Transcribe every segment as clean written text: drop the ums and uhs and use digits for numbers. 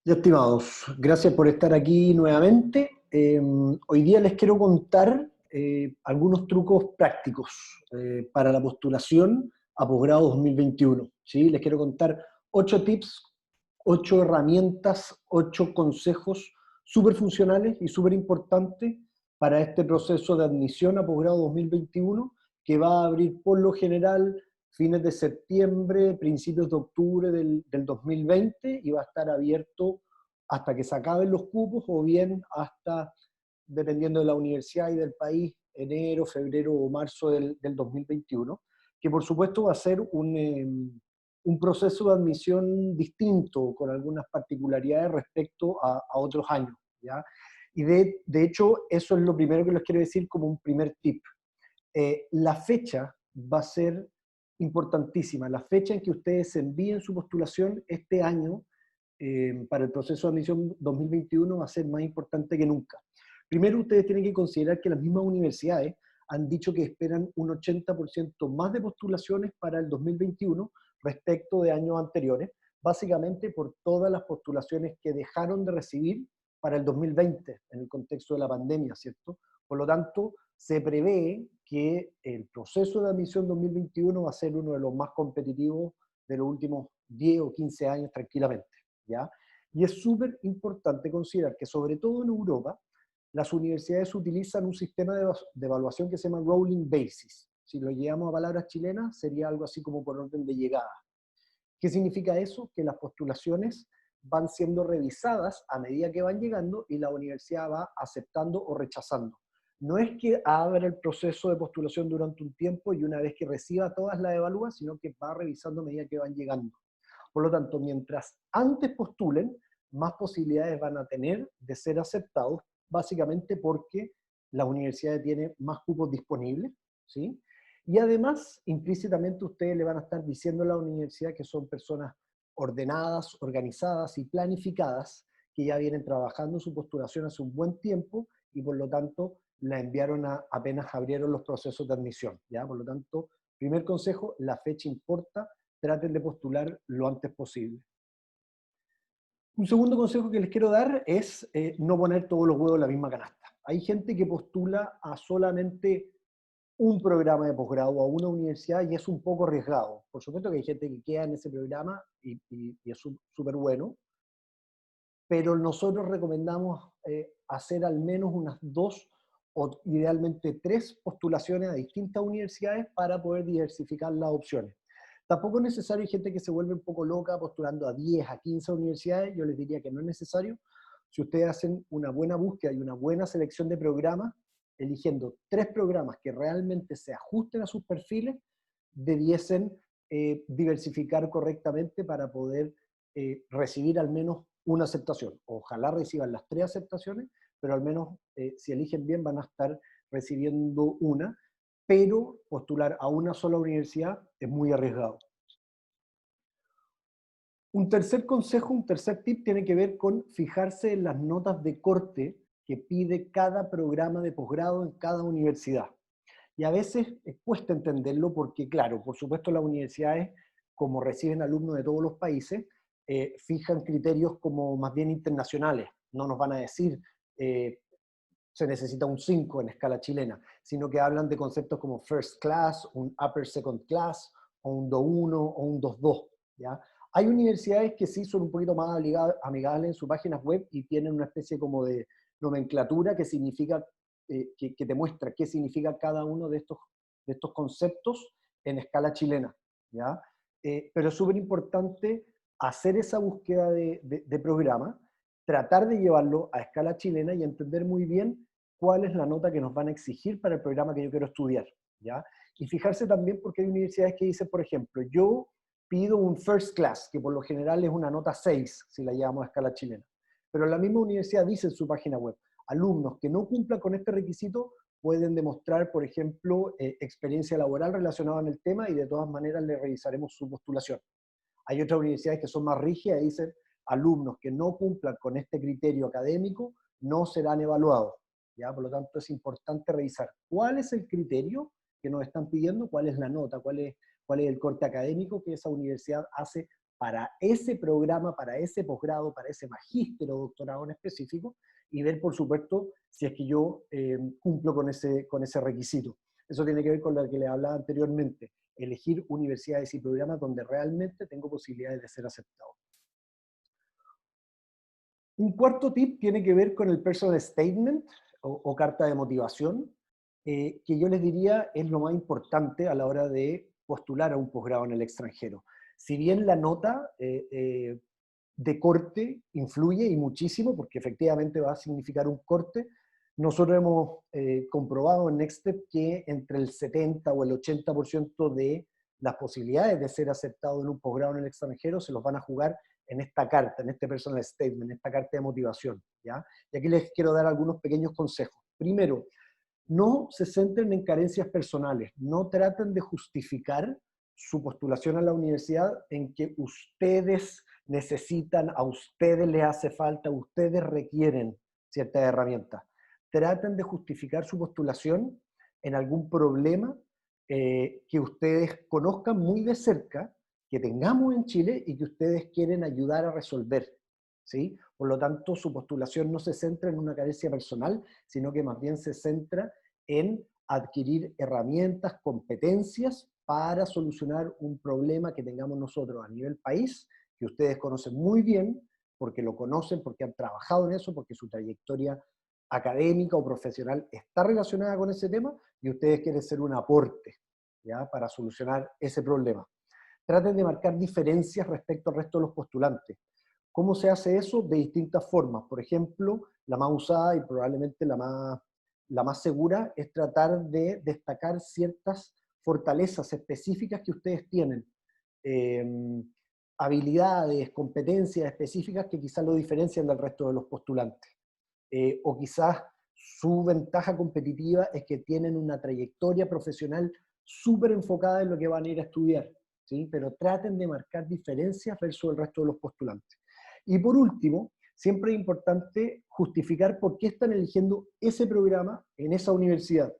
Ya, estimados, gracias por estar aquí nuevamente. Hoy día les quiero contar algunos trucos prácticos para la postulación a posgrado 2021. ¿Sí? Les quiero contar 8 tips, 8 herramientas, 8 consejos súper funcionales y súper importantes para este proceso de admisión a posgrado 2021 que va a abrir por lo general fines de septiembre, principios de octubre del 2020 y va a estar abierto hasta que se acaben los cupos o bien hasta, dependiendo de la universidad y del país, enero, febrero o marzo del 2021, que por supuesto va a ser un proceso de admisión distinto, con algunas particularidades respecto a otros años, ¿ya? Y de hecho, eso es lo primero que les quiero decir como un primer tip. La fecha va a ser importantísima. La fecha en que ustedes envíen su postulación este año para el proceso de admisión 2021 va a ser más importante que nunca. Primero, ustedes tienen que considerar que las mismas universidades han dicho que esperan un 80% más de postulaciones para el 2021 respecto de años anteriores, básicamente por todas las postulaciones que dejaron de recibir para el 2020 en el contexto de la pandemia, ¿cierto? Por lo tanto, se prevé que el proceso de admisión 2021 va a ser uno de los más competitivos de los últimos 10 o 15 años tranquilamente, ¿ya? Y es súper importante considerar que sobre todo en Europa, las universidades utilizan un sistema de evaluación que se llama Rolling Basis. Si lo llevamos a palabras chilenas, sería algo así como por orden de llegada. ¿Qué significa eso? Que las postulaciones van siendo revisadas a medida que van llegando y la universidad va aceptando o rechazando. No es que abra el proceso de postulación durante un tiempo y una vez que reciba todas las evalúa, sino que va revisando a medida que van llegando. Por lo tanto, mientras antes postulen, más posibilidades van a tener de ser aceptados, básicamente porque la universidad tiene más cupos disponibles, ¿sí? Y además, implícitamente ustedes le van a estar diciendo a la universidad que son personas ordenadas, organizadas y planificadas, que ya vienen trabajando su postulación hace un buen tiempo y por lo tanto la enviaron apenas abrieron los procesos de admisión, ¿ya? Por lo tanto, primer consejo, la fecha importa, traten de postular lo antes posible. Un segundo consejo que les quiero dar es no poner todos los huevos en la misma canasta. Hay gente que postula a solamente un programa de posgrado a una universidad y es un poco arriesgado. Por supuesto que hay gente que queda en ese programa y es súper bueno, pero nosotros recomendamos hacer al menos unas 2 o idealmente 3 postulaciones a distintas universidades para poder diversificar las opciones. Tampoco es necesario, hay gente que se vuelve un poco loca postulando a 10, a 15 universidades, yo les diría que no es necesario. Si ustedes hacen una buena búsqueda y una buena selección de programas, eligiendo 3 programas que realmente se ajusten a sus perfiles, debiesen diversificar correctamente para poder recibir al menos una aceptación. Ojalá reciban las 3 aceptaciones, pero al menos si eligen bien van a estar recibiendo una, pero postular a una sola universidad es muy arriesgado. Un tercer consejo, un tercer tip tiene que ver con fijarse en las notas de corte que pide cada programa de posgrado en cada universidad. Y a veces cuesta entenderlo porque, claro, por supuesto las universidades, como reciben alumnos de todos los países, fijan criterios como más bien internacionales. No nos van a decir se necesita un 5 en escala chilena, sino que hablan de conceptos como first class, un upper second class, o un 2-1 o un 2-2, ¿ya? Hay universidades que sí son un poquito más amigables en sus páginas web y tienen una especie como de nomenclatura que significa, que te muestra qué significa cada uno de estos conceptos en escala chilena, ¿ya? Pero es súper importante hacer esa búsqueda de programa, tratar de llevarlo a escala chilena y entender muy bien cuál es la nota que nos van a exigir para el programa que yo quiero estudiar, ¿ya? Y fijarse también porque hay universidades que dicen, por ejemplo, yo pido un first class, que por lo general es una nota 6, si la llevamos a escala chilena. Pero la misma universidad dice en su página web, alumnos que no cumplan con este requisito pueden demostrar, por ejemplo, experiencia laboral relacionada en el tema y de todas maneras le revisaremos su postulación. Hay otras universidades que son más rígidas y dicen, alumnos que no cumplan con este criterio académico no serán evaluados, ¿ya? Por lo tanto, es importante revisar cuál es el criterio que nos están pidiendo, cuál es la nota, cuál es el corte académico que esa universidad hace para ese programa, para ese posgrado, para ese magíster o doctorado en específico, y ver, por supuesto, si es que yo cumplo con ese requisito. Eso tiene que ver con lo que le hablaba anteriormente, elegir universidades y programas donde realmente tengo posibilidades de ser aceptado. Un cuarto tip tiene que ver con el personal statement o carta de motivación, que yo les diría es lo más importante a la hora de postular a un posgrado en el extranjero. Si bien la nota de corte influye y muchísimo, porque efectivamente va a significar un corte, nosotros hemos comprobado en Nextstep que entre el 70 o el 80% de las posibilidades de ser aceptado en un posgrado en el extranjero se los van a jugar en esta carta, en este personal statement, en esta carta de motivación, ¿ya? Y aquí les quiero dar algunos pequeños consejos. Primero, no se centren en carencias personales, no traten de justificar su postulación a la universidad en que ustedes necesitan, a ustedes les hace falta, ustedes requieren ciertas herramientas. Traten de justificar su postulación en algún problema que ustedes conozcan muy de cerca, que tengamos en Chile y que ustedes quieren ayudar a resolver, ¿sí? Por lo tanto, su postulación no se centra en una carencia personal, sino que más bien se centra en adquirir herramientas, competencias para solucionar un problema que tengamos nosotros a nivel país, que ustedes conocen muy bien, porque lo conocen, porque han trabajado en eso, porque su trayectoria académica o profesional está relacionada con ese tema, y ustedes quieren ser un aporte, ¿ya? Para solucionar ese problema. Traten de marcar diferencias respecto al resto de los postulantes. ¿Cómo se hace eso? De distintas formas. Por ejemplo, la más usada y probablemente la más segura es tratar de destacar ciertas fortalezas específicas que ustedes tienen. Habilidades, competencias específicas que quizás lo diferencian del resto de los postulantes. O quizás su ventaja competitiva es que tienen una trayectoria profesional súper enfocada en lo que van a ir a estudiar, ¿sí? Pero traten de marcar diferencias versus el resto de los postulantes. Y por último, siempre es importante justificar por qué están eligiendo ese programa en esa universidad.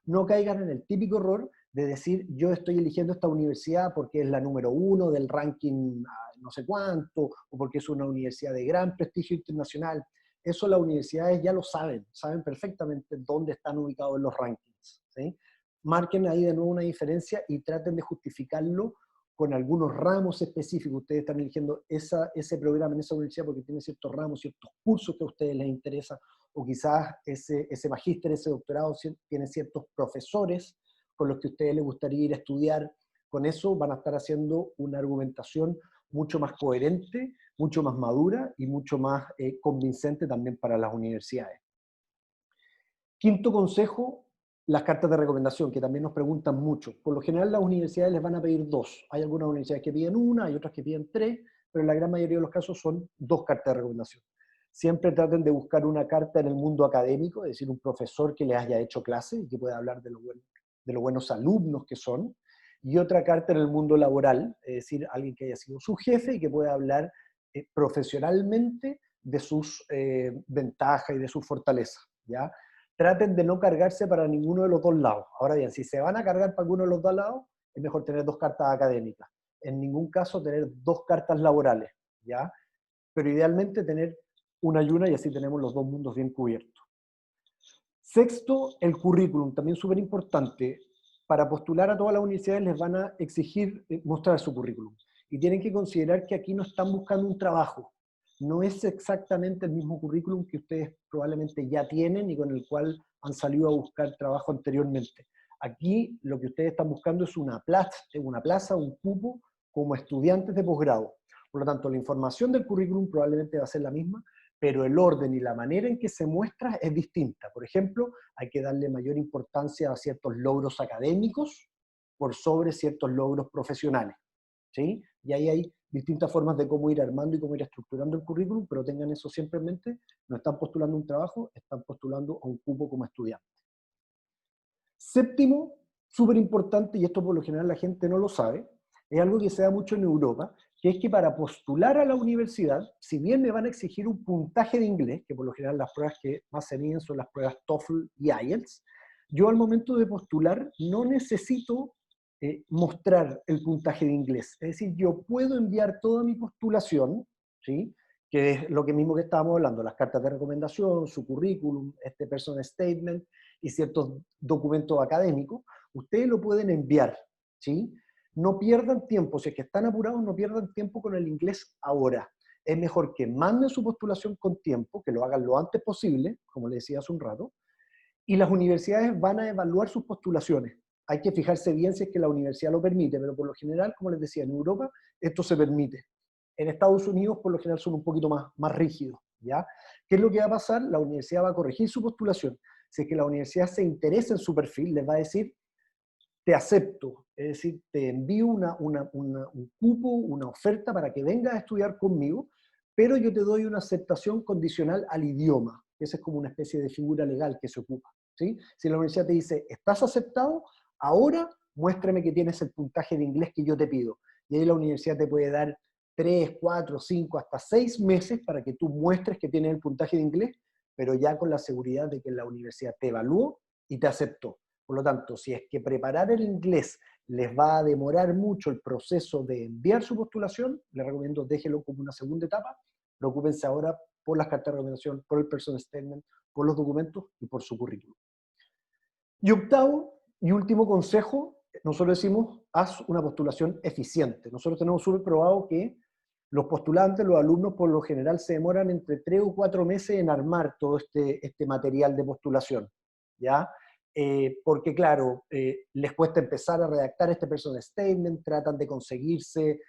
No caigan en el típico error de decir, yo estoy eligiendo esta universidad porque es la número 1 del ranking no sé cuánto, o porque es una universidad de gran prestigio internacional. Eso las universidades ya lo saben perfectamente dónde están ubicados en los rankings, ¿sí? Marquen ahí de nuevo una diferencia y traten de justificarlo con algunos ramos específicos. Ustedes están eligiendo ese programa en esa universidad porque tiene ciertos ramos, ciertos cursos que a ustedes les interesan, o quizás ese magíster, ese doctorado tiene ciertos profesores con los que a ustedes les gustaría ir a estudiar. Con eso van a estar haciendo una argumentación mucho más coherente, mucho más madura y mucho más convincente también para las universidades. Quinto consejo, las cartas de recomendación, que también nos preguntan mucho. Por lo general las universidades les van a pedir 2. Hay algunas universidades que piden 1, hay otras que piden 3, pero en la gran mayoría de los casos son 2 cartas de recomendación. Siempre traten de buscar una carta en el mundo académico, es decir, un profesor que les haya hecho clase y que pueda hablar de los buenos alumnos que son, y otra carta en el mundo laboral, es decir, alguien que haya sido su jefe y que pueda hablar profesionalmente de sus ventajas y de sus fortalezas, ¿ya? Traten de no cargarse para ninguno de los dos lados. Ahora bien, si se van a cargar para alguno de los dos lados, es mejor tener 2 cartas académicas. En ningún caso tener 2 cartas laborales, ¿ya? Pero idealmente tener una y una, y así tenemos los dos mundos bien cubiertos. Sexto, el currículum, también súper importante. Para postular a todas las universidades les van a exigir mostrar su currículum. Y tienen que considerar que aquí no están buscando un trabajo. No es exactamente el mismo currículum que ustedes probablemente ya tienen y con el cual han salido a buscar trabajo anteriormente. Aquí lo que ustedes están buscando es una plaza, un cupo como estudiantes de posgrado. Por lo tanto, la información del currículum probablemente va a ser la misma, pero el orden y la manera en que se muestra es distinta. Por ejemplo, hay que darle mayor importancia a ciertos logros académicos por sobre ciertos logros profesionales, ¿sí? Y ahí hay distintas formas de cómo ir armando y cómo ir estructurando el currículum, pero tengan eso siempre en mente, no están postulando un trabajo, están postulando a un cupo como estudiante. Séptimo, súper importante, y esto por lo general la gente no lo sabe, es algo que se da mucho en Europa, que es que para postular a la universidad, si bien me van a exigir un puntaje de inglés, que por lo general las pruebas que más se miden son las pruebas TOEFL y IELTS, yo al momento de postular no necesito mostrar el puntaje de inglés. Es decir, yo puedo enviar toda mi postulación, ¿sí? Que es lo que mismo que estábamos hablando, las cartas de recomendación, su currículum, este personal statement y ciertos documentos académicos, ustedes lo pueden enviar, ¿sí? No pierdan tiempo, si es que están apurados, no pierdan tiempo con el inglés ahora. Es mejor que manden su postulación con tiempo, que lo hagan lo antes posible, como les decía hace un rato, y las universidades van a evaluar sus postulaciones. Hay que fijarse bien si es que la universidad lo permite, pero por lo general, como les decía, en Europa esto se permite. En Estados Unidos, por lo general, son un poquito más rígidos, ¿ya? ¿Qué es lo que va a pasar? La universidad va a corregir su postulación. Si es que la universidad se interesa en su perfil, les va a decir, te acepto, es decir, te envío un cupo, una oferta para que vengas a estudiar conmigo, pero yo te doy una aceptación condicional al idioma, que esa es como una especie de figura legal que se ocupa, ¿sí? Si la universidad te dice, estás aceptado, ahora muéstrame que tienes el puntaje de inglés que yo te pido. Y ahí la universidad te puede dar 3, 4, 5, hasta 6 meses para que tú muestres que tienes el puntaje de inglés, pero ya con la seguridad de que la universidad te evaluó y te aceptó. Por lo tanto, si es que preparar el inglés les va a demorar mucho el proceso de enviar su postulación, les recomiendo déjelo como una segunda etapa, preocúpense ahora por las cartas de recomendación, por el personal statement, por los documentos y por su currículum. Y octavo y último consejo, nosotros decimos, haz una postulación eficiente. Nosotros tenemos súper probado que los postulantes, los alumnos, por lo general se demoran entre 3 o 4 meses en armar todo este material de postulación, ¿ya? Porque claro, les cuesta empezar a redactar este personal statement, tratan de conseguirse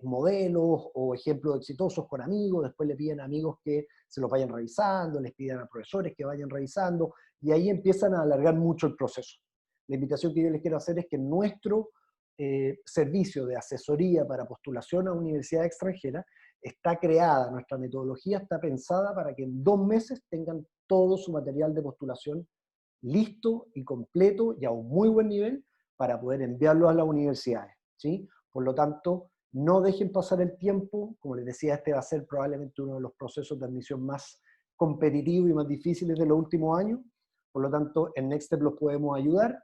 modelos o ejemplos exitosos con amigos, después le piden a amigos que se los vayan revisando, les piden a profesores que vayan revisando, y ahí empiezan a alargar mucho el proceso. La invitación que yo les quiero hacer es que nuestro servicio de asesoría para postulación a universidades extranjeras está creada, nuestra metodología está pensada para que en 2 meses tengan todo su material de postulación listo y completo y a un muy buen nivel para poder enviarlo a las universidades, ¿sí? Por lo tanto, no dejen pasar el tiempo, como les decía, este va a ser probablemente uno de los procesos de admisión más competitivos y más difíciles de los últimos años, por lo tanto, en Nextstep los podemos ayudar.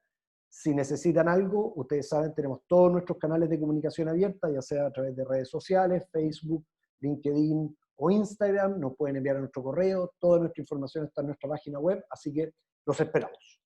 Si necesitan algo, ustedes saben, tenemos todos nuestros canales de comunicación abierta, ya sea a través de redes sociales, Facebook, LinkedIn o Instagram, nos pueden enviar a nuestro correo, toda nuestra información está en nuestra página web, así que los esperamos.